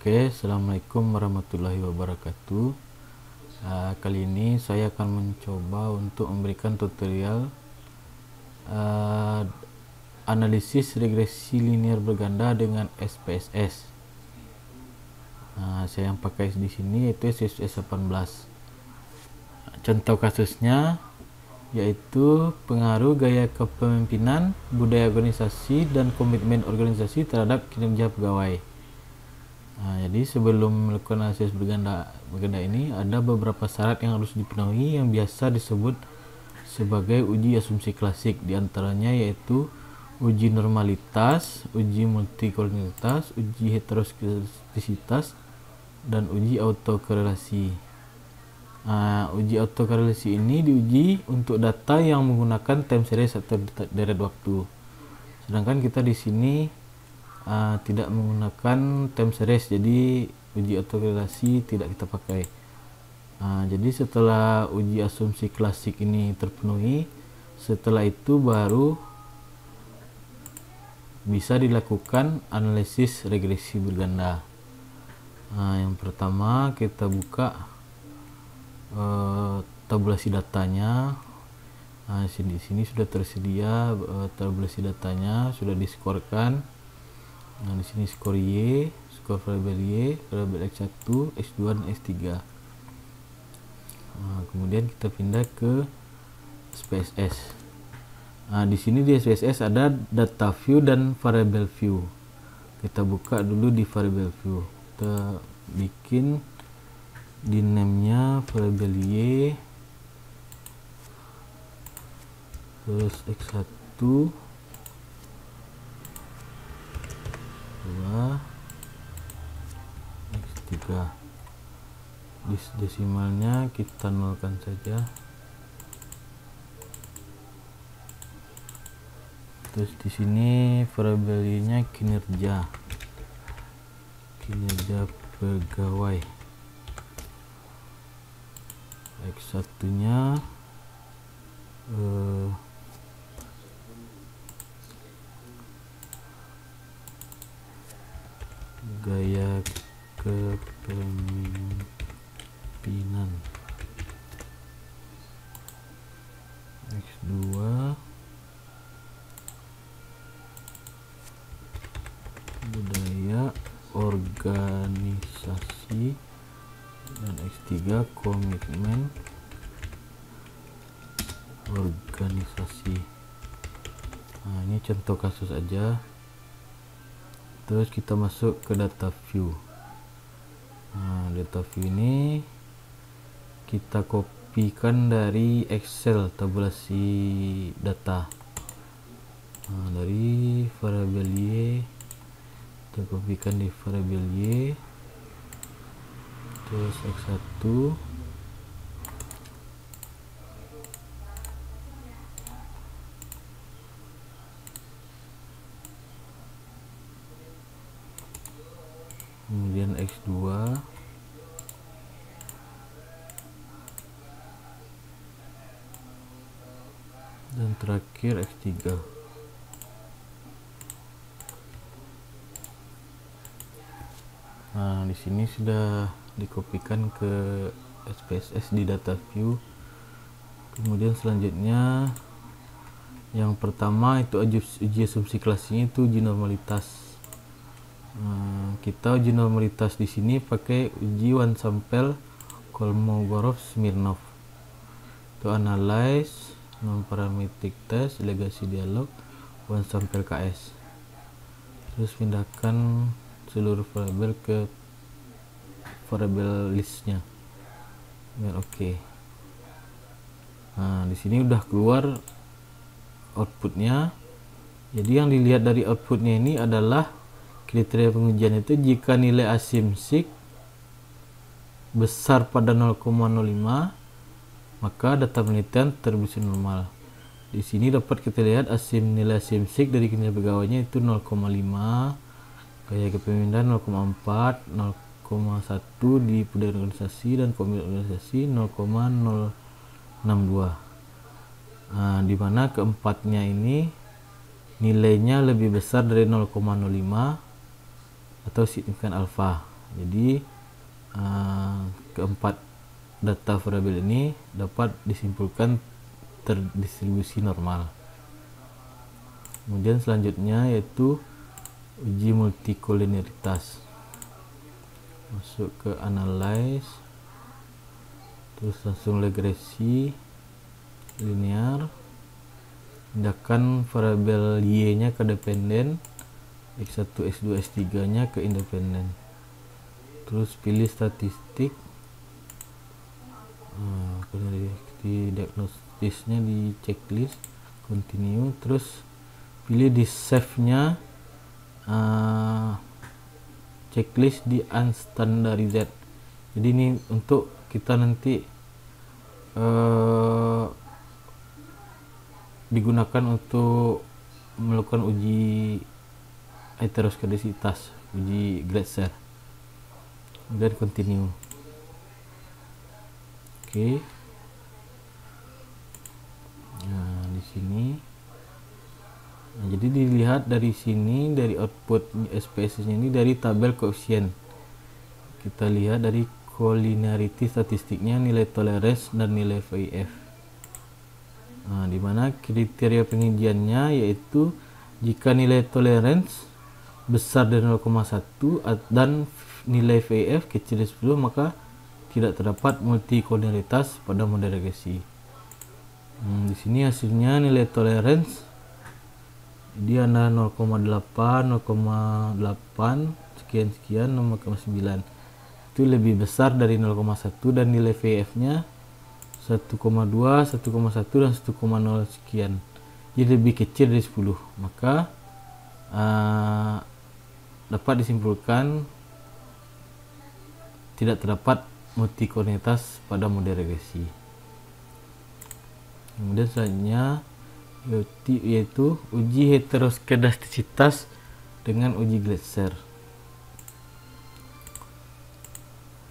Oke, assalamualaikum warahmatullahi wabarakatuh. Kali ini saya akan mencoba untuk memberikan tutorial analisis regresi linear berganda dengan SPSS. Saya yang pakai di sini yaitu SPSS 18. Contoh kasusnya yaitu pengaruh gaya kepemimpinan, budaya organisasi, dan komitmen organisasi terhadap kinerja pegawai. Jadi sebelum melakukan analisis berganda ini ada beberapa syarat yang harus dipenuhi yang biasa disebut sebagai uji asumsi klasik. Di antaranya yaitu uji normalitas, uji multikolonialitas, uji heteroskeptisitas, dan uji autokorelasi. Uji autokorelasi ini diuji untuk data yang menggunakan time series atau deret waktu. Sedangkan kita di sini tidak menggunakan time series, jadi uji autokorelasi tidak kita pakai. Jadi setelah uji asumsi klasik ini terpenuhi, setelah itu baru bisa dilakukan analisis regresi berganda. Yang pertama kita buka tabulasi datanya. Di sini sudah tersedia tabulasi datanya, sudah diskorkan. Di sini skor Y, skor variabel Y, variabel X1, X2, dan X3. Kemudian kita pindah ke SPSS. Di sini di SPSS ada data view dan variable view. Kita buka dulu di variable view. Kita bikin di name-nya variable Y, terus X1, 2, X3. Desimalnya kita nolkan saja. Terus di sini variabelnya kinerja pegawai. X1 nya gaya kepemimpinan. X2 budaya organisasi, dan X3 komitmen organisasi. Ini contoh kasus aja. Terus kita masuk ke data view. Data view ini kita kopikan dari Excel tabulasi data. Dari variabel Y kita kopikan di variabel Y, terus X1, kemudian X2, dan terakhir X3. Di sini sudah dikopikan ke SPSS di data view. Kemudian selanjutnya yang pertama itu uji asumsi klasiknya itu uji normalitas. Kita uji normalitas di sini pakai uji one sample Kolmogorov-Smirnov. Itu analyze, non-parametric test, legasi dialog, one sample KS. Terus pindahkan seluruh variabel ke variabel listnya. Oke. Di sini udah keluar outputnya. Jadi yang dilihat dari outputnya ini adalah kriteria pengujian itu jika nilai asymsik besar pada 0,05 maka data penelitian terbiasa normal. Di sini dapat kita lihat nilai asymsik dari kinerja pegawainya itu 0,5, gaya kepemimpinan 0,4, 0,1 di budaya organisasi dan komitmen organisasi 0,062. Di mana keempatnya ini nilainya lebih besar dari 0,05 atau signifikan alfa. Jadi keempat data variabel ini dapat disimpulkan terdistribusi normal. Kemudian selanjutnya yaitu uji multikoliniaritas. Masuk ke analyze, terus langsung regresi linear, pindahkan variabel y nya ke dependen, x1, x2, x3 nya ke independen, terus pilih statistik, di diagnostisnya di checklist, continue, terus pilih di save nya checklist di unstandarized. Jadi ini untuk kita nanti digunakan untuk melakukan uji heteroskedasitas, uji Glatzer. Kemudian continue. Oke. Nah, di sini. Nah, jadi dilihat dari sini, dari output SPSS ini dari tabel koefisien. Kita lihat dari collinearity statistiknya, nilai tolerance dan nilai VIF. Nah, di mana kriteria pengujiannya yaitu jika nilai tolerance besar dari 0,1 dan nilai VIF kecil dari 10, maka tidak terdapat multikoliniaritas pada model regresi. Di sini hasilnya nilai tolerance dia ada 0,8, 0,8 sekian, 0,9. Itu lebih besar dari 0,1 dan nilai VIF nya 1,2, 1,1 dan 1,0 sekian. Jadi lebih kecil dari 10. Maka dapat disimpulkan tidak terdapat multikoliniaritas pada model regresi. Kemudian selanjutnya yaitu uji heteroskedastisitas dengan uji Glatzer.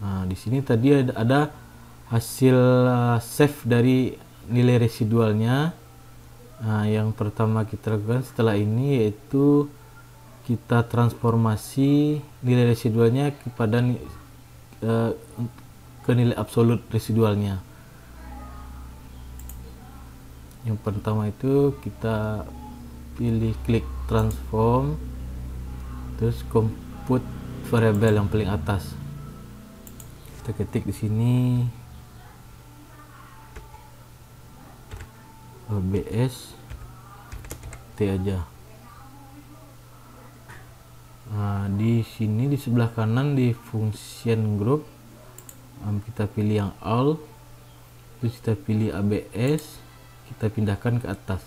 Nah, di sini tadi ada hasil save dari nilai residualnya. Nah, yang pertama kita lakukan setelah ini yaitu kita transformasi nilai residualnya kepada ke nilai absolut residualnya. Yang pertama itu kita pilih klik transform, terus compute variabel yang paling atas. Kita ketik di sini BS T aja. Nah, di sini di sebelah kanan di function group kita pilih yang all, terus kita pilih ABS, kita pindahkan ke atas.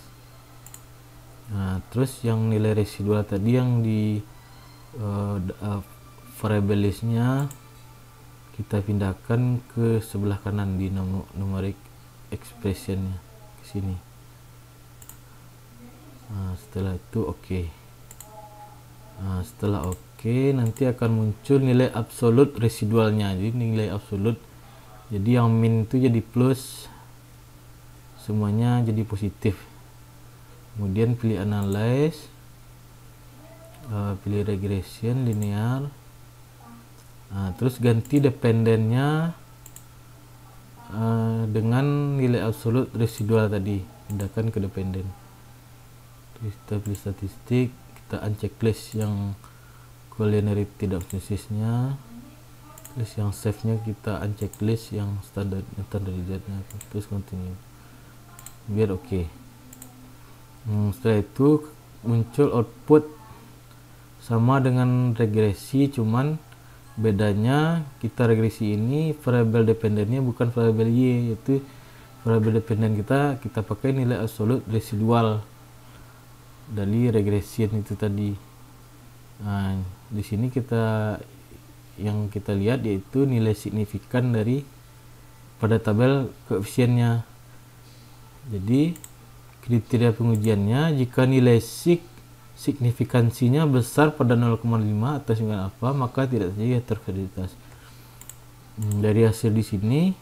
Nah, terus yang nilai residual tadi yang di variable listnya kita pindahkan ke sebelah kanan di numeric expressionnya ke sini. Nah, setelah itu oke. Nah, setelah oke, nanti akan muncul nilai absolut residualnya. Jadi nilai absolut, jadi yang min itu jadi plus, semuanya jadi positif. Kemudian pilih analyze, pilih regression linear. Nah, terus ganti dependennya dengan nilai absolut residual tadi, pindahkan ke dependen. Terus kita pilih statistik, kita uncheck list yang collinearity diagnosisnya, terus yang save nya kita uncheck list yang standardized nya, terus continue biar oke. Setelah itu muncul output sama dengan regresi, cuman bedanya kita regresi ini variabel dependennya bukan variabel y, yaitu variabel dependen kita pakai nilai absolut residual dari regression itu tadi. Nah, di sini yang kita lihat yaitu nilai signifikan dari pada tabel koefisiennya. Jadi kriteria pengujiannya jika nilai signifikansinya besar pada 0,5 atau 9 alfa, maka tidak terjadi heteroskedasitas. Dari hasil di sini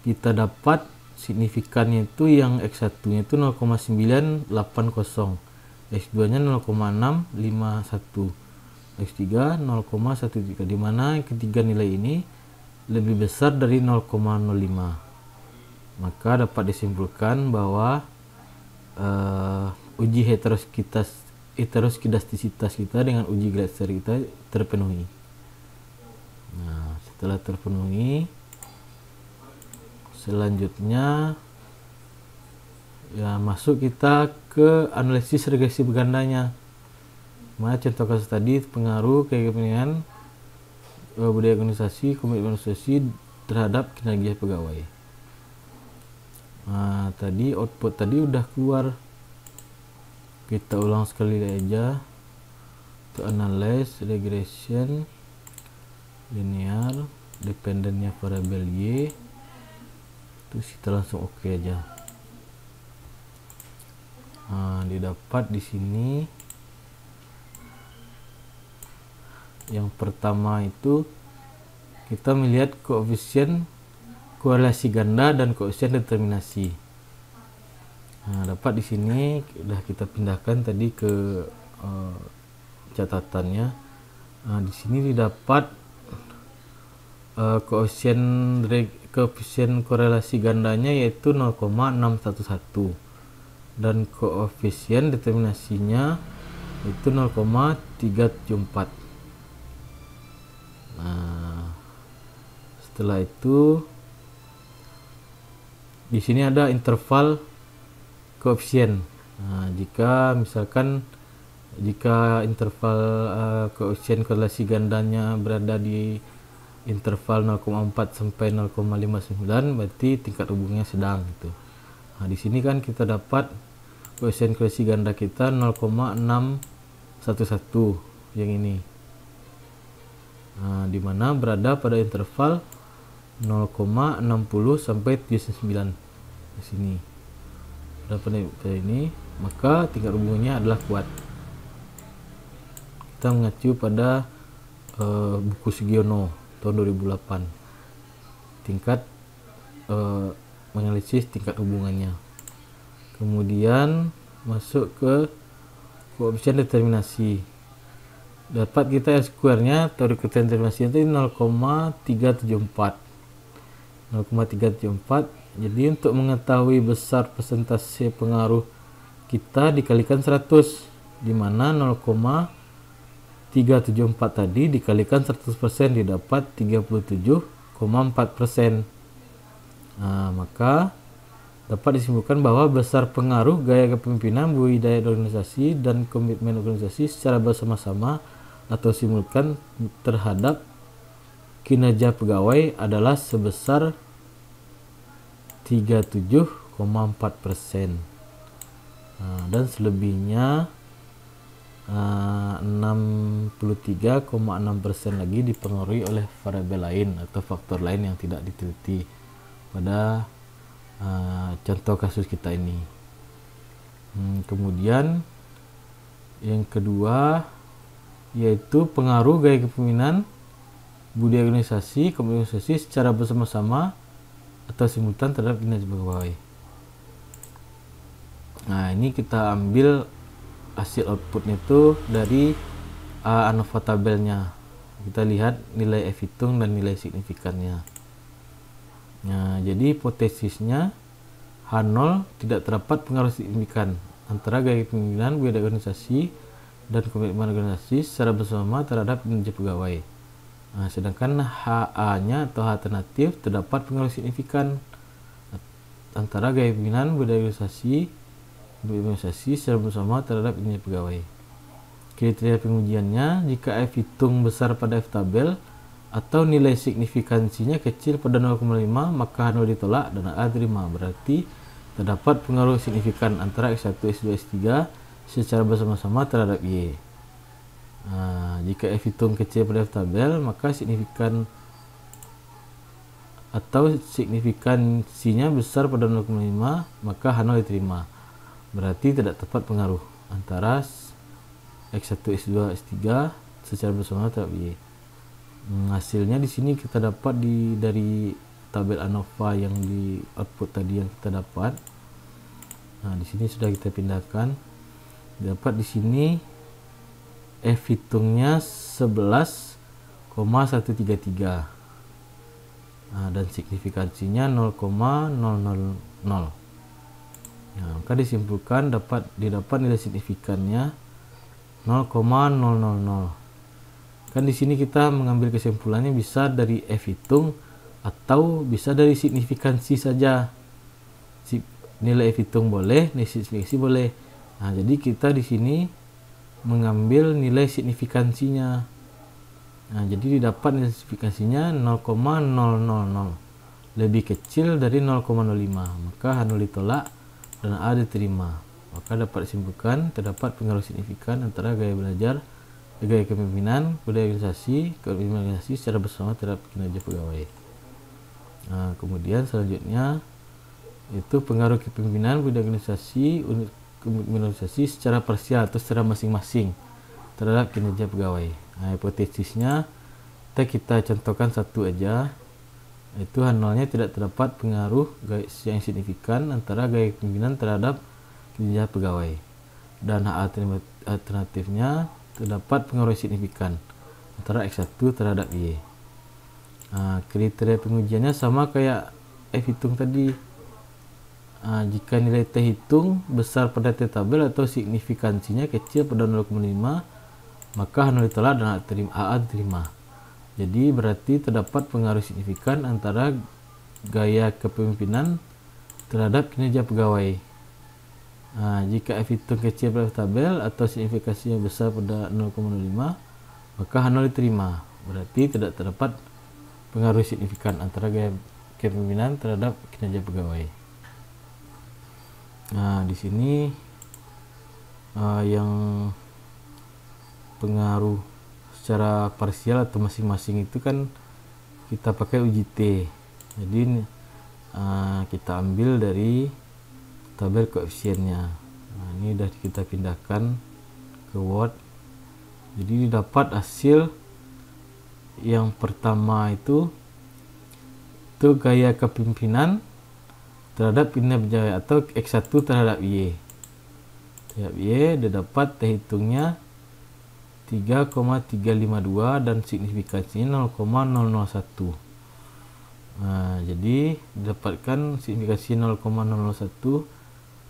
kita dapat signifikannya itu yang X1 nya itu 0,980, X2 nya 0,651. X3 0,13, di mana ketiga nilai ini lebih besar dari 0,05. Maka dapat disimpulkan bahwa uji heteroskidastisitas kita dengan uji Glasser kita terpenuhi. Nah, setelah terpenuhi, selanjutnya ya masuk kita ke analisis regresi bergandanya. Contoh kasus tadi pengaruh kepentingan budaya organisasi, komitmen organisasi terhadap kinerja pegawai. Nah, tadi output tadi udah keluar. Kita ulang sekali aja. To analyze regression linear dependentnya variabel Y. Terus kita langsung oke aja. Nah, didapat di sini. Yang pertama itu kita melihat koefisien korelasi ganda dan koefisien determinasi. Nah, dapat di sini sudah kita pindahkan tadi ke catatannya. Nah, di sini didapat koefisien korelasi gandanya yaitu 0,611 dan koefisien determinasinya itu 0,374. Nah, setelah itu di sini ada interval koefisien. Nah, jika interval koefisien korelasi gandanya berada di interval 0,4 sampai 0,59, berarti tingkat hubungannya sedang gitu. Nah, di sini kan kita dapat koefisien korelasi ganda kita 0,611 yang ini. Nah, di mana berada pada interval 0,60 sampai 79 di sini. Pada ini, maka tingkat hubungannya adalah kuat. Kita mengacu pada buku Sugiono tahun 2008. Tingkat menganalisis tingkat hubungannya. Kemudian masuk ke koefisien determinasi. Dapat kita square-nya atau koefisien determinasi itu 0,374. Jadi untuk mengetahui besar persentase pengaruh kita dikalikan 100, di mana 0,374 tadi dikalikan 100% didapat 37,4%. Nah, maka dapat disimpulkan bahwa besar pengaruh gaya kepemimpinan, budaya organisasi, dan komitmen organisasi secara bersama-sama atau simultan terhadap kinerja pegawai adalah sebesar 37,4%. Dan selebihnya 63,6% lagi dipengaruhi oleh variabel lain atau faktor lain yang tidak diteliti pada contoh kasus kita ini. Kemudian yang kedua yaitu pengaruh gaya kepemimpinan, budaya organisasi, komitmen organisasi secara bersama-sama atau simultan terhadap kinerja pegawai. Nah, ini kita ambil hasil outputnya itu dari ANOVA tabelnya. Kita lihat nilai F hitung dan nilai signifikannya. Nah, jadi hipotesisnya H0 tidak terdapat pengaruh signifikan antara gaya kepemimpinan, budaya organisasi, dan komitmen organisasi secara bersama terhadap kinerja pegawai. Nah, sedangkan HA-nya atau H alternatif terdapat pengaruh signifikan antara gaya kepemimpinan, budaya organisasi secara bersama terhadap kinerja pegawai. Kriteria pengujiannya, jika F hitung besar pada F tabel atau nilai signifikansinya kecil pada 0,5, maka H0 ditolak dan A diterima. Berarti terdapat pengaruh signifikan antara X1, X2, X3 secara bersama-sama terhadap Y. Nah, jika F hitung kecil pada F tabel, maka signifikansinya besar pada 0,5, maka H0 diterima. Berarti tidak tepat pengaruh antara X1, X2, X3 secara bersama terhadap Y. Hasilnya di sini kita dapat dari tabel ANOVA yang di output tadi yang kita dapat. Nah, di sini sudah kita pindahkan. Dapat di sini F hitungnya 11,133. Dan signifikansinya 0,000. Maka disimpulkan didapat nilai signifikannya 0,000. Kan di sini kita mengambil kesimpulannya bisa dari F hitung atau bisa dari signifikansi saja. Nilai F hitung boleh, nilai signifikansi boleh. Jadi kita di sini mengambil nilai signifikansinya. Jadi didapat nilai signifikansinya 0,000, lebih kecil dari 0,05. Maka H0 ditolak dan A diterima. Maka dapat disimpulkan terdapat pengaruh signifikan antara gaya belajar, gaya kepemimpinan, budaya organisasi secara bersama terhadap kinerja pegawai. Kemudian selanjutnya itu pengaruh kepemimpinan, budaya organisasi secara parsial atau secara masing-masing terhadap kinerja pegawai. Hipotesisnya kita contohkan satu aja, itu H0-nya tidak terdapat pengaruh yang signifikan antara gaya kepemimpinan terhadap kinerja pegawai, dan alternatifnya terdapat pengaruh signifikan antara X1 terhadap Y. Kriteria pengujiannya sama kayak F hitung tadi. Jika nilai T hitung besar pada T tabel atau signifikansinya kecil pada 0,5, maka H0 ditolak dan AA diterima. Jadi berarti terdapat pengaruh signifikan antara gaya kepemimpinan terhadap kinerja pegawai. Jika F hitung kecil pada F tabel atau signifikansinya besar pada 0,05, maka H0 diterima. Berarti tidak terdapat pengaruh signifikan antara gaya kepemimpinan terhadap kinerja pegawai. Di sini yang pengaruh secara parsial atau masing-masing itu kan kita pakai uji T. Jadi kita ambil dari tabel koefisiennya. Ini sudah kita pindahkan ke Word. Jadi didapat hasil yang pertama itu gaya kepemimpinan terhadap kinerja atau X1 terhadap Y. Didapat T hitungnya 3,352 dan signifikansinya 0,001. Jadi didapatkan signifikansi 0,001,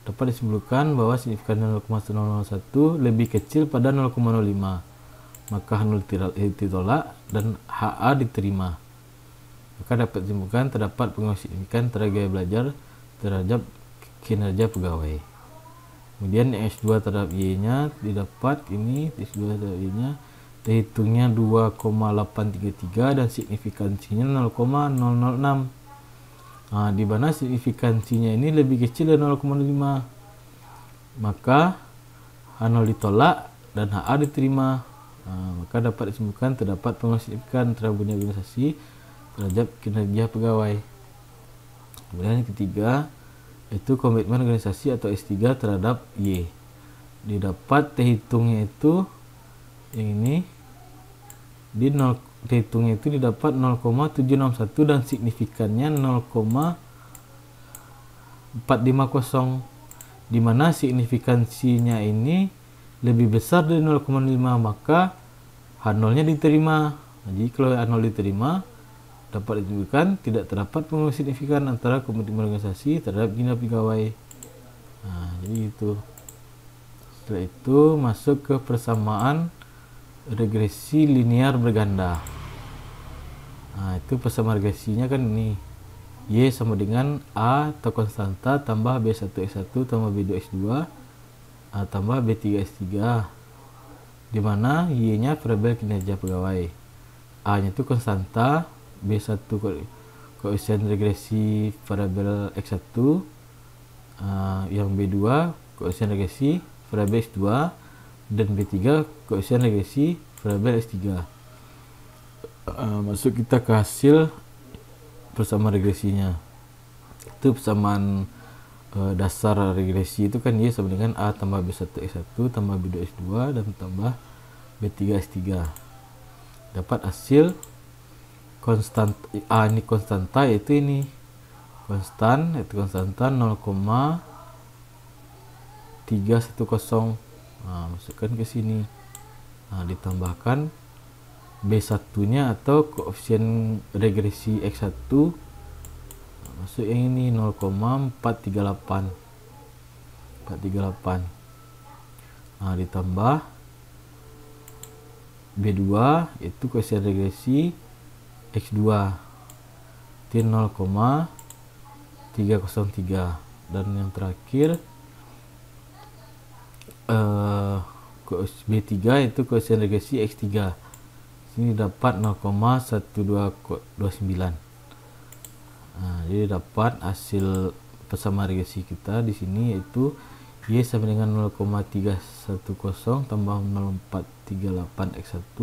dapat disimpulkan bahwa signifikan 0,001 lebih kecil pada 0,05. Maka H0 ditolak dan HA diterima. Maka dapat disimpulkan terdapat pengaruh signifikan terhadap gaya belajar terhadap kinerja pegawai. Kemudian yang X2 terhadap Y-nya didapat ini X2 terhadap Y-nya hitungnya 2,833 dan signifikansinya 0,006. Di mana signifikansinya ini lebih kecil dari 0,5, maka H0 ditolak dan HA diterima. Maka dapat disimpulkan terdapat pengaruh signifikan terhadap bunyi organisasi terhadap kinerja pegawai. Kemudian yang ketiga itu komitmen organisasi atau S3 terhadap Y. Didapat T hitungnya itu yang ini T hitungnya itu didapat 0,761 dan signifikannya 0,450, di mana signifikansinya ini lebih besar dari 0,5, maka H0-nya diterima. Jadi kalau H0 diterima, dapat ditentukan tidak terdapat pengaruh signifikan antara komitmen organisasi terhadap kinerja pegawai. Jadi itu. Setelah itu masuk ke persamaan regresi linear berganda. Itu persamaan regresinya kan ini Y sama dengan A atau konstanta tambah B1X1 tambah B2X2 tambah B3X3, di mana Y-nya variabel kinerja pegawai, A-nya itu konstanta, B1 koefisien regresi variabel X1, yang B2 koefisien regresi variabel X2, dan B3 koefisien regresi variabel X3. Masuk kita ke hasil persamaan regresinya. Itu persamaan dasar regresi itu kan Y sama dengan A tambah B1X1 tambah B2X2 dan tambah B3X3. Dapat hasil konstan A ini konstanta, yaitu ini konstanta 0,310. Masukkan ke sini. Nah, ditambahkan B1-nya atau koefisien regresi X1 masuk yang ini 0,438. Nah, ditambah B2 itu koefisien regresi X2 itu 0,303, dan yang terakhir B3 itu koefisien regresi X3. Sini dapat 0,1229. Nah, jadi dapat hasil persamaan regresi kita di sini yaitu Y sama dengan 0,310 tambah 0438 X1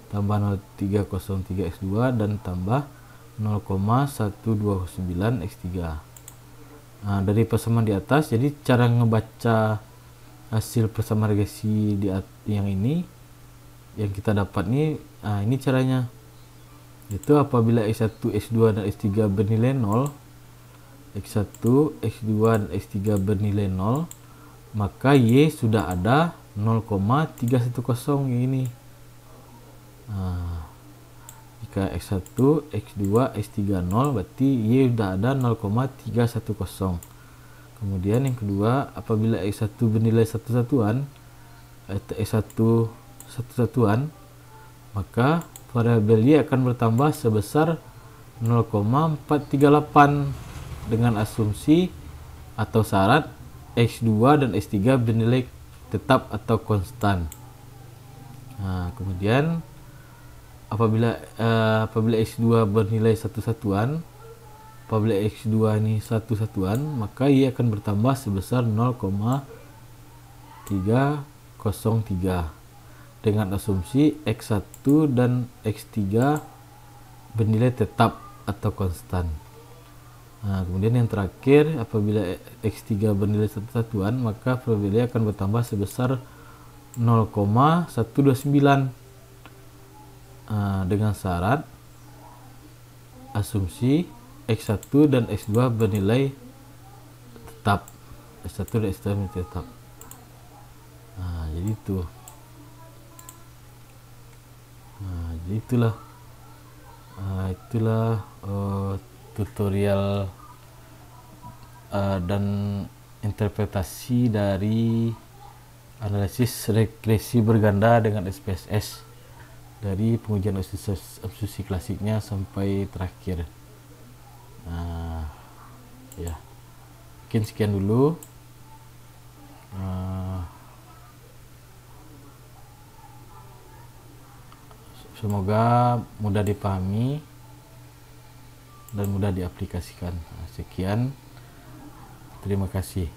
tambah 0303 X2 dan tambah 0,129 X3. Nah, dari persamaan di atas, jadi cara ngebaca hasil persamaan regresi yang ini yang kita dapat nih, nah ini caranya. Itu apabila X1, X2 dan X3 bernilai 0, X1, X2 dan X3 bernilai 0, maka Y sudah ada 0,310 yang ini. Nah, jika X1, X2, X3 0, berarti Y sudah ada 0,310. Kemudian yang kedua, apabila X1 bernilai satu satuan, X1 satu satuan, maka variabel Y akan bertambah sebesar 0,438 dengan asumsi atau syarat X2 dan X3 bernilai tetap atau konstan. Nah, kemudian apabila X2 bernilai satu satuan, apabila X2 ini satu satuan, maka Y akan bertambah sebesar 0,303 dengan asumsi X1 dan X3 bernilai tetap atau konstan. Nah, kemudian yang terakhir, apabila X3 bernilai satu satuan, maka variabel Y akan bertambah sebesar 0,129 dengan syarat asumsi X1 dan X2 bernilai tetap. X1 dan X2 bernilai tetap. Nah, jadi itu. Nah, jadi itulah tutorial dan interpretasi dari analisis regresi berganda dengan SPSS dari pengujian absolusi klasiknya sampai terakhir. Nah, ya, mungkin sekian dulu. Semoga mudah dipahami dan mudah diaplikasikan. Sekian, terima kasih.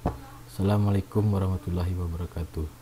Assalamualaikum warahmatullahi wabarakatuh.